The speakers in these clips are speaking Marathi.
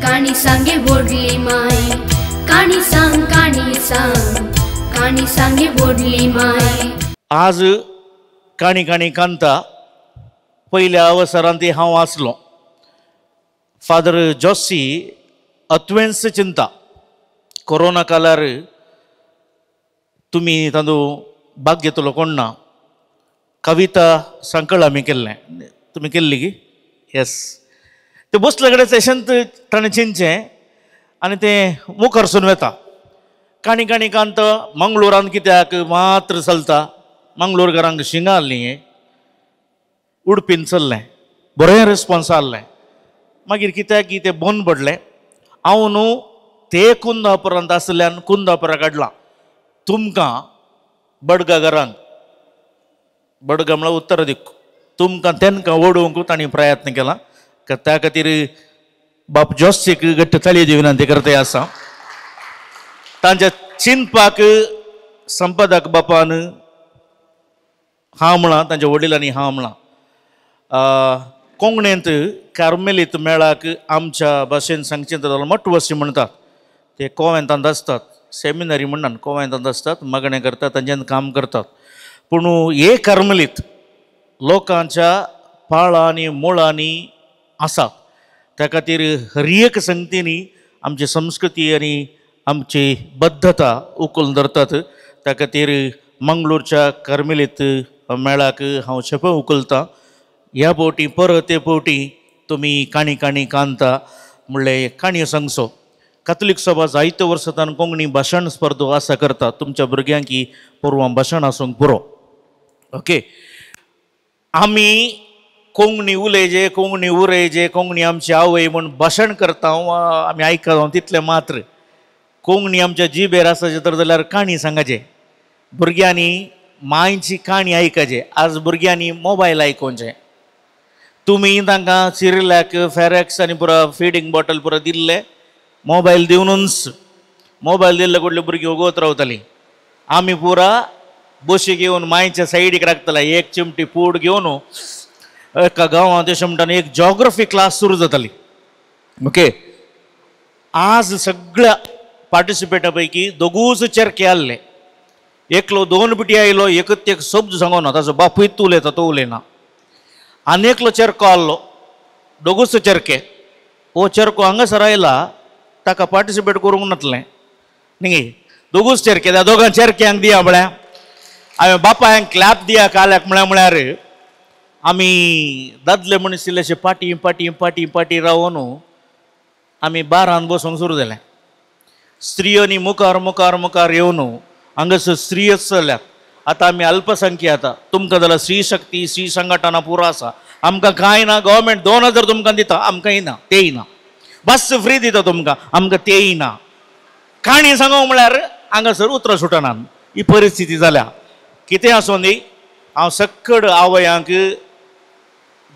काणी सांगे बोडली माय काणी सांगे बोडली माय। आज काणी काणी कांता पहिल्या अवसरांत हांव आसलो। फादर जोशी अत्वेंस चिंता कोरोना कालार तुमी तांदू भाग घेतलो कोण ना कविता संकळ आमी केल्लें तुमी केल्ली की येस ते बसले कडेन सेशन ताणें चिंतचें आनी तें मुखारसून वेता। काणी काणी कांत मंगळूरान कित्याक मात्र चलता मंगळूरकारांक शिंगा आसलीं उडपीन चल्लें बरें रिस्पॉन्स आसलें मागीर कित्याक की तें बंद पडलें। हांव न्हू ते कुंदापुरांत आसल्यान कुंदापुरा काडलां तुमकां बडगांगारांक बडगां म्हळ्यार उत्तर दिक्क तुमकां तेंकां ओडोवंक तांणी प्रयत्न केला त्या खातीर बाप जोशीक घट्ट ताळयेची विनंती करता आसा। तांच्या चिंतपाक संपादक बापान हांव म्हळां तांच्या वडिलांनी हांव म्हळां। कोंकणींत कार्मेलीत मेळाक आमच्या भाशेन सांगचें जाल्यार मटवसी म्हणटात ते कोवेंतांत आसतात सेमिनरी म्हणनात कोवेंतांत आसतात मागणें करतात तांच्यान काम करतात पूण हे कार्मेलीत लोकांच्या पाळांनी मुळांनी आसा त्या खातीर हर एक संगतींनी आमची संस्कृती आनी आमची बद्धता उखलून धरतात। त्या खातीर मंगळूरच्या कार्मेलीत मेळाक हांव शेपो उखलतां। ह्या फावटी परत ते फावटी तुमी काणी काणी कांता म्हणलें काणयो सांगचो। कातोलीक सभा जायत्या वर्सांतल्यान कोंकणी भाशण स्पर्धो आसा करता तुमच्या भुरग्यांक ही पोरवां भाशण आसूंक पुरो ओके। आमी कोंकणी उलयजे कोंकणी उरयजे कोंकणी आमची आवय म्हूण भाशण करता आमी आयकता तितलें मात्र कोंकणी आमच्या जिबेर आसाचे तर जाल्यार काणी सांगाचे भुरग्यांनी मांयची काणी आयकचे। आज भुरग्यांनी मोबायल आयकोवचे तुमी तांकां सिरिलॅक फेरेक्स आनी पुरो फिडींग बॉटल पुरो दिल्ले मोबायल दिवनूच मोबायल दिल्ले कडले भुरगीं ओगोत रावतालीं। आमी पुरा बशी घेवन मांयच्या सायडीक राखताले एक चिमटी पूड घेवन एका गांवांत अशें म्हणटानी एक जॉग्रफी क्लास सुरू जाताली ओके। आज सगळ्या पार्टिसिपेटा पैकी दोगूच चेरके आसले एकलो दोन पिटी आयलो एकच एक शब्द सांगोना ताचो बापूय उलयता तो उलयना आनी एकलो चेरको आसलो दोगूच चेरके हो चेरको हांगासर आयला ताका पार्टिसिपेट करूंक नासलें न्ही दोगूच चेरके त्या दोगां चेरक्यांक दिया म्हळ्यार हांवें बापायक क्लॅप दिया काल्याक म्हळ्यार आमी दादले मनीस इल्लेशे पाटी पाटी पाटी पाटी रावन आमी बारान बसूंक सुरू जालें। स्त्रियोनी मुखार मुखार मुखार येवन हांगासर स्त्रियच चल्ल्यात आतां आमी अल्पसंख्याक तुमकां जाल्यार स्त्री शक्ती स्त्री संघटना पुरो आसा आमकां कांय ना गव्हर्मेंट 2000 तुमकां दिता आमकांय ना तेय ना बस फ्री दिता तुमकां आमकां तेय ना काणी सांगो म्हळ्यार हांगासर उतरां सुटनात ही परिस्थिती जाल्या। कितें आसूं दी हांव सक्कड आवयांक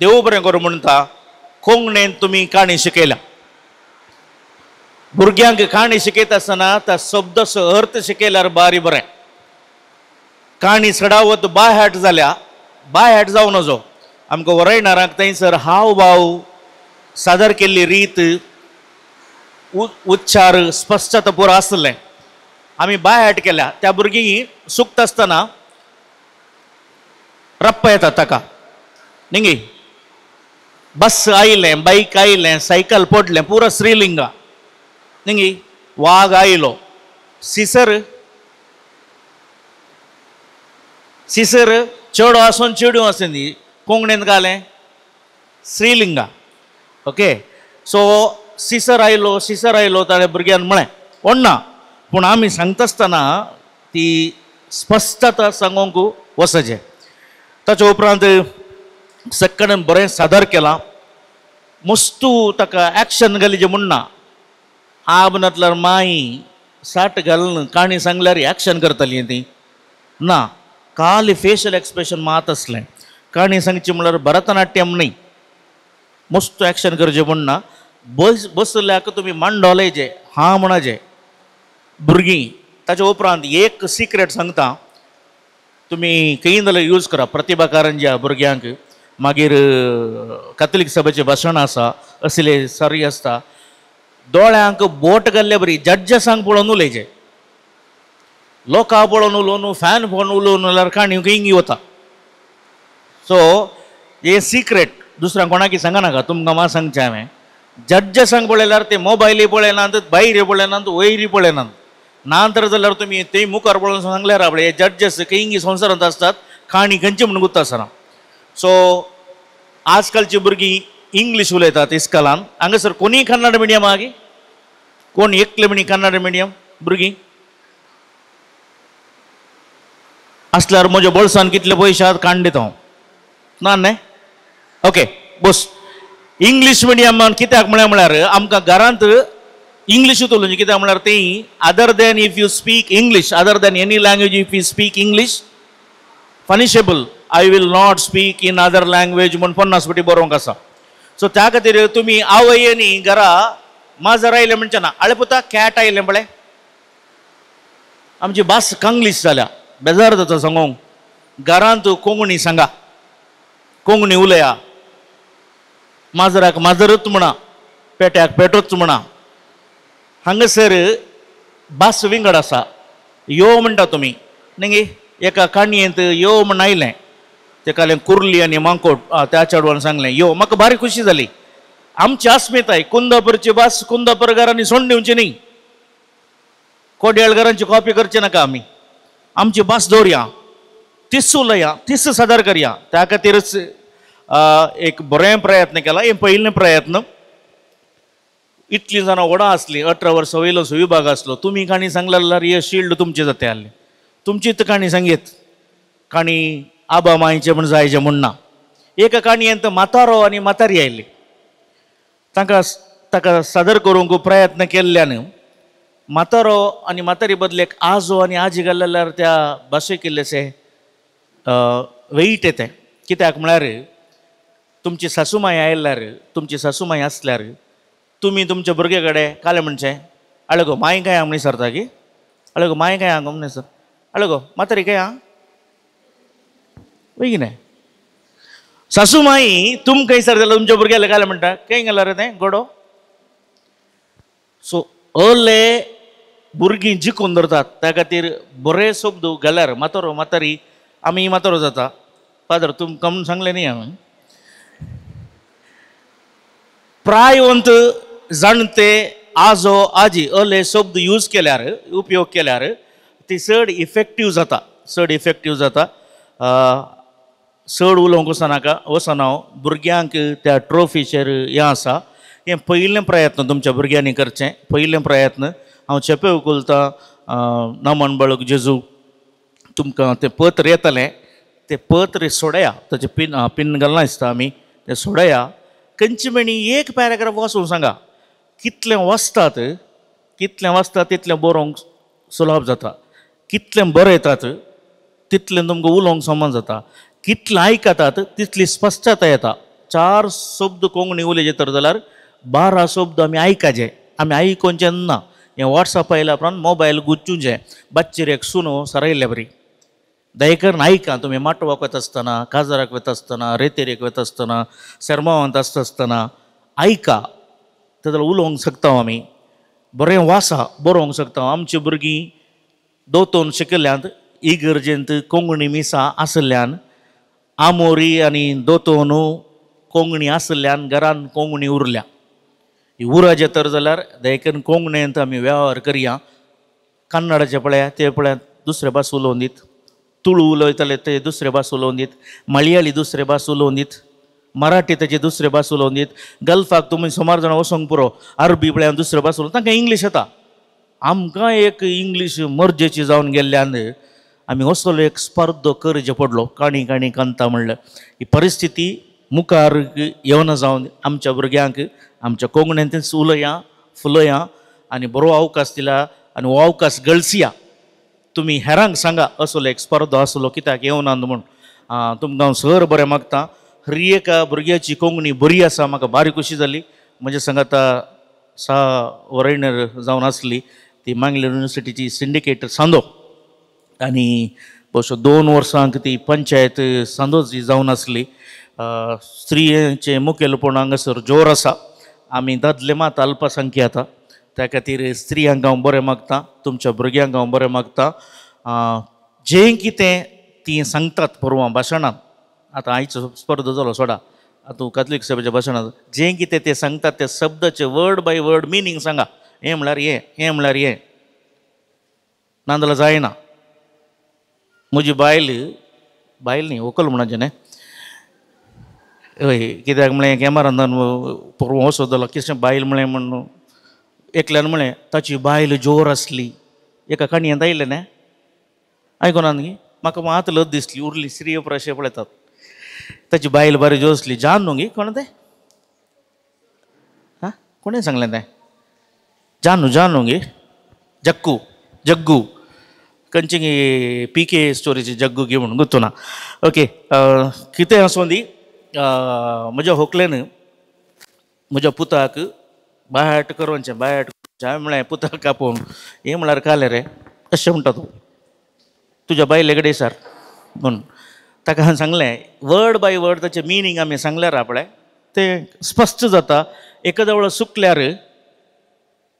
देव बरें करूं म्हणटा कोंकणीन तुमी काणी शिकयल्या भुरग्यांक काणी शिकयता आसतना त्या शब्दाचो अर्थ शिकयल्यार बारी बरें। काणी चडावत बाय हॅट जाल्या बाय हॅट जावं नजो आमकां वरयणारांक थंयसर हाव भाव सादर केल्ली रीत उच्चार स्पश्टता पुरो आसलें आमी बाय हॅट केल्या त्या भुरगीं सुकता आसतना रप्प येता ताका न्ही बस आयलें बायक आयलें सायकल पडलें पुरो स्त्रीलिंगा न्ही वाघ आयलो सिसर सिसर चेडो आसून चेडूं आसूं न्ही कोंकणीन घालें स्त्रीलिंगा ओके। सो सिसर आयलो ताणें भुरग्यान म्हळें ओडना पूण आमी सांगता आसतना ती स्पश्टता सांगूंक वचचें। ताचे उपरांत सक्कन बरें सादर केलां मस्तू ताका एक्शन घालीचें म्हणना आब नातल्यार माई साठ घालून काणी सांगल्यार एक्शन करतलीं ती ना खाली फेशियल एक्सप्रेशन मात आसलें। काणी सांगची म्हळ्यार भरतनाट्यम न्ही मस्त एक्शन करचें म्हणना बसल्याक तुमी मांडोलेजे हां म्हणाजे भुरगीं। ताचे उपरांत एक सिक्रेट सांगता तुमी खंय जाल्यार यूज करा प्रतिभा कारंज्या भुरग्यांक मागीर कॅथलीक सभेचे भाशण आसा असले सरी आसता दोळ्यांक बोट घाल्ले बरी जड्जसांक पळोवन उलयचे लोकां पळोवन उलोवन फॅन पळोवन उलोवन जाल्यार काणी इंगी वता सो हे सिक्रेट दुसऱ्यांक कोणाकी सांगनाका तुमकां म्हाका सांगचें हांवें जड्जसांक पळयल्यार ते मोबायली पळयनात भायर पळयनात वयरी पळयनात ना तर जाल्यार तुमी ते मुखार पळोवन सांगल्यार आपले हे जड्जस इंगी संवसारांत आसतात काणी खंयची म्हणून गुत्ता आसना सो आजकालची भुरगीं इंग्लीश उलयतात इस्कॉलान हांगासर कोणीय कन्नड मिडियम आहा कोण एकले म्हणी कन्नड मिडियम भुरगीं असल्यार म्हज्या बोल्सान कितले पयशे आहात काडून दिता हांव ना न्हय ओके बस इंग्लीश मिडियमान कित्याक म्हळ्यार आमकां घरांत इंग्लीशूच उलोवचें कित्याक म्हळ्यार तें other than if you speak English other than any language if you speak English punishable I will not speak in other language म्हणून 50 फावटी बरोवंक आसा सो त्या खातीर तुमी आवयनी घरा माजर आयलें म्हणचे ना आळे पुता कॅट आयलें पळय आमची भास कांग्लीश जाल्या बेजार जाता सांगूंक घरांत कोंकणी सांगा कोंकणी उलया माजराक माजरच म्हणा पेट्याक पेटोच म्हणा हांगासर भास विंगड आसा यो म्हणटा तुमी न्ही एका काणयेंत यो म्हण आयलें तेका कुर्ली आनी मांकोट त्या चेडवान सांगलें यो म्हाका भारी खुशी जाली आमची अस्मिताय कुंदापूरची भास कुंदापूरकारांनी सोडून दिवची न्ही कोड्याळकारांची कॉपी करचे नाका आमी आमची भास दवरया तीच उलया तीच सादर करया त्या खातीरच एक बरें प्रयत्न केला हे पयलें प्रयत्न इतली जाणां व्हडा आसली 18 वर्सां वयलो विभाग आसलो तुमी काणी सांगले जाल्यार हे शिल्ड तुमचे जाते आहले तुमचीच काणी सांगीत काणी आबा मायचे म्हण जायचे म्हण ना एका काणयेंत म्हातारो आनी म्हातारी आयली ताका सादर करूंक प्रयत्न केल्ल्यान म्हातारो आनी म्हातारी बदलेक आजो आनी आजी घाल्ले जाल्यार त्या भाशेक इल्लेशें वेईट येता कित्याक म्हळ्यार तुमची सासूमाय आयल्यार तुमची सासूमाय आसल्यार तुमी तुमच्या भुरगे कडेन काले म्हणचें आळे गो माय काय म्हण सरता की आळे गो माय काय हांगा म्हण सर आळे गो म्हातारी काय आं बेगिने सासूमाई तुमकां सर जाल्यार तुमच्या भुरग्याले काले म्हणटा खंय गेला रे तें गोडो सो अले भुरगीं जिखून धरतात त्या खातीर बरे शब्द घाल्यार म्हातारो म्हातारी आमी म्हातारो जाता फादर तुमकां म्हणून सांगलें न्ही हांवें प्रायवंत जाणते आजो आजी अले शब्द यूज केल्यार उपयोग केल्यार ती चड इफेक्टीव जाता चड उलोवंक वचना हांव भुरग्यांक त्या ट्रॉफीचेर हें आसा हें पयलें प्रयत्न तुमच्या भुरग्यांनी करचें पयलें प्रयत्न हांव चेपे उखलतां नमन बळक जेजू तुमकां तें पत्र येतलें तें पत्र सोडया ताचें पिन घालना दिसता आमी तें सोडया खंयची म्हणी एक पॅराग्राफ वाचून सांगा कितलें वाचतात तितलें बरोवंक सुलभ जाता कितलें बरयतात तितलें तुमकां उलोवंक समज जाता कितलें आयकतात तितली स्पश्टता येता 4 शब्द कोंकणी उलयचे तर जाल्यार 12 शब्द आमी आयकाचे आमी आयकोनचे ना हें वॉट्सॅप आयल्या उपरांत मोबायल गुच्चूचें बच्चेरेक सुनो सरायल्या बरी दयकरून आयका तुमी माटवाक वता आसतना काजाराक वता आसतना रेतेरेक वता आसतना शर्मावांत आसता आसतना आयका ते जाल्यार उलोवंक शकता आमी बरें वासा बरोवंक शकता आमची भुरगीं दोतोन शिकिल्ल्यांत इगर्जेंत कोंकणी मिसां आसल्यान आमोरी आनी दोतोन कोंकणी आसल्यान घरान कोंकणी उरल्या उराचे तर जाल्यार दयकन कोंकणींत आमी वेव्हार करया कन्नडाचे पळया ते पळया दुसरे भास उलोवन दीत तुळू उलयतले ते दुसरे भास उलोवन दीत मलयाळी दुसरे भास उलोवन दीत मराठी ताची दुसरे भास उलोवन दीत गल्फाक तुमी सुमार जाणां वचोंक पुरो अरबी पळयान दुसरे भास उलोवन तांकां इंग्लीश येता आमकां एक इंग्लीश मर्जेची जावन गेल्ल्यान आमी असलो एक स्पर्धो करचे पडलो काणी काणी कांता म्हणल्यार ही परिस्थिती मुखार येवना जावन आमच्या भुरग्यांक आमच्या कोंकणींतच उलया फुलया आनी बरो अवकाश दिला आनी हो अवकाश गळसिया तुमी हेरांक सांगा असलो एक स्पर्धो आसलो कित्याक येवना म्हूण तुमकां हांव सर बरें मागतां हर एका भुरग्याची कोंकणी बरी आसा म्हाका बारी खुशी जाली म्हज्या सांगाता वरायणर जावन आसली ती मंगळूर युनिवर्सिटीची सिंडिकेटर सांदो आनी बसो 2 वर्सांक ती पंचायत सांदो जी जावन आसली स्त्रियेचे मुखेलपण हांगासर जोर आसा. आमी दादले मात अल्पसंख्याक त्या खातीर स्त्रियांक हांव बरें मागता, तुमच्या भुरग्यांक हांव बरें मागता. जें कितें ती सांगतात परवां भाशणांत, आतां आयचो स्पर्ध जालो सोडा, आतां कॅथलीक सभेच्या भाशणांत जें कितें ते सांगतात त्या शब्दाचे वर्ड बाय वर्ड मिनींग सांगा. हें म्हळ्यार हें म्हळ्यार हें, नाजाल्यार जायना. म्हजी बायल न्ही व्हंकल म्हणचे न्ही, हय, कित्याक म्हळें कॅमेरांतल्यान परवां वचत जालो कितें बायल म्हळें म्हण एकल्यान म्हळें ताची बायल जोर आसली. एका काणयेंत आयलें न्ही, आयकोना न्ही, म्हाका मात लज दिसली. उरली स्त्रिय अशें पळयतात. ताची बायल बरी जोर आसली. जान न्हू गे, कोण तें? हां, कोणें सांगलें तें? जानू गे, जग्गू खंयची PK स्टोरीची जग्गू गे म्हणून गुर्तुना. ओके, कितें आसूं दी, म्हज्या व्हंकलेन म्हज्या पुताक बायहाट करचें हांवें म्हळें पुताक आपोवन हें म्हळ्यार कालें रे, अशें म्हणटा तूं तुज्या बायले कडेन सर म्हणून. ताका हांवें सांगलें वर्ड बाय वर्ड ताचें मिनींग आमी सांगल्यार आपणें तें स्पश्ट जाता. एका जवळ सुकल्यार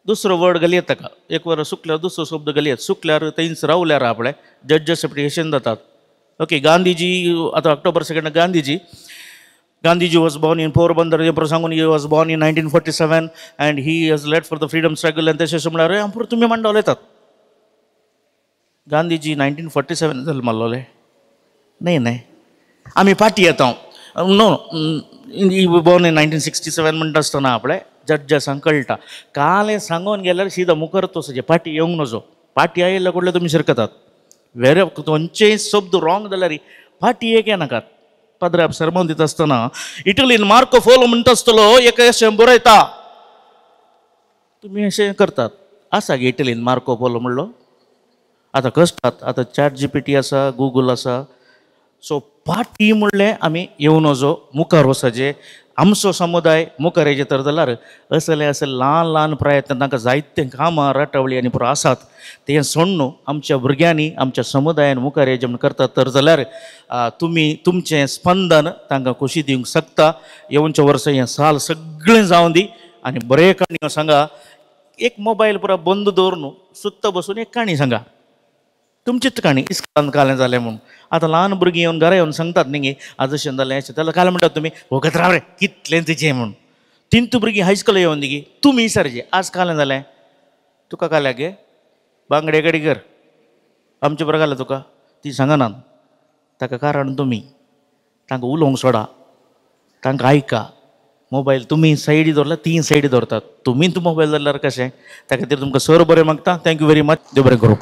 दुसरो वर्ड घालयत, ताका एक वर सुकल्यार दुसरो शब्द घालयत, सुकल्यार थंयच रावल्यार आपणें जड्जस एप्रिशिएशन जातात. ओके, गांधीजी, आतां October 2 Gandhiji was born in Porbandar. he was born in 1947 and he has led for the freedom struggle. आणि तशें म्हळ्यार परत तुमी मांडा उलयतात. गांधीजी 1947 जल्मल्लोले न्ही, आमी पाटी येता. नो, बॉर्न इन 1967 म्हणटा आसतना आपणें जड्जसांक कळटा. कालें सांगून गेल्यार सीदा मुखार वचचें, पाटी येवंक नजो. पाटी आयिल्ल्या कडले तुमी शिरकतात. वेरे खंयचेय शब्द रॉंग जाल्यार पाटी एक येनाकात. पदराप सरमन दिता आसतना इटलीन मार्को फोलो म्हणटा आसतलो एक अशें बरयता, तुमी अशें करतात. आसा गे इटलीन मार्को फोलो म्हणलो. आतां कश्टात, आतां ChatGPT आसा, गूगल आसा. सो पाटी म्हणलें आमी येवं नजो, मुखार वचचें. आमचो समुदाय मुखार हेजे तर जाल्यार असले ल्हान ल्हान प्रयत्न तांकां जायते कामां राटावळी आनी पुरो आसात. तें सोड न्हू, आमच्या भुरग्यांनी आमच्या समुदायान मुखार हेजे म्हण करतात तर जाल्यार तुमी तुमचें स्पंदन तांकां खोशी दिवंक शकता. येवच्या वर्सा हें साल सगळें जावं दी आनी बरें काणयो सांगा. एक मोबायल पुरो बंद दवर न्हू, सुत्त बसून एक काणी सांगा, तुमचीच काणी इस्कान कालें जालें म्हणून. आतां ल्हान भुरगीं येवन घरा येवन सांगतात न्ही, आज अशें जालें अशें जाल्यार काल म्हणटात तुमी वगत राव रे, कितलें तेजें म्हणून. तिनतू भुरगीं हायस्कूल येवन दी तुमी विचारचें आज कालें जालें, तुका काल्याक गे बांगडे कडी कर, आमचे बरें घालें तुका, ती सांगनात. ताका कारण तुमी तांकां उलोवंक सोडा, तांकां आयका. मोबायल तुमी सायडी दवरला, ती सायडी दवरतात. तुमीच मोबायल धरल्यार कशें? त्या खातीर तुमकां सर बरें मागता. Thank you very much. देव बरें करूं.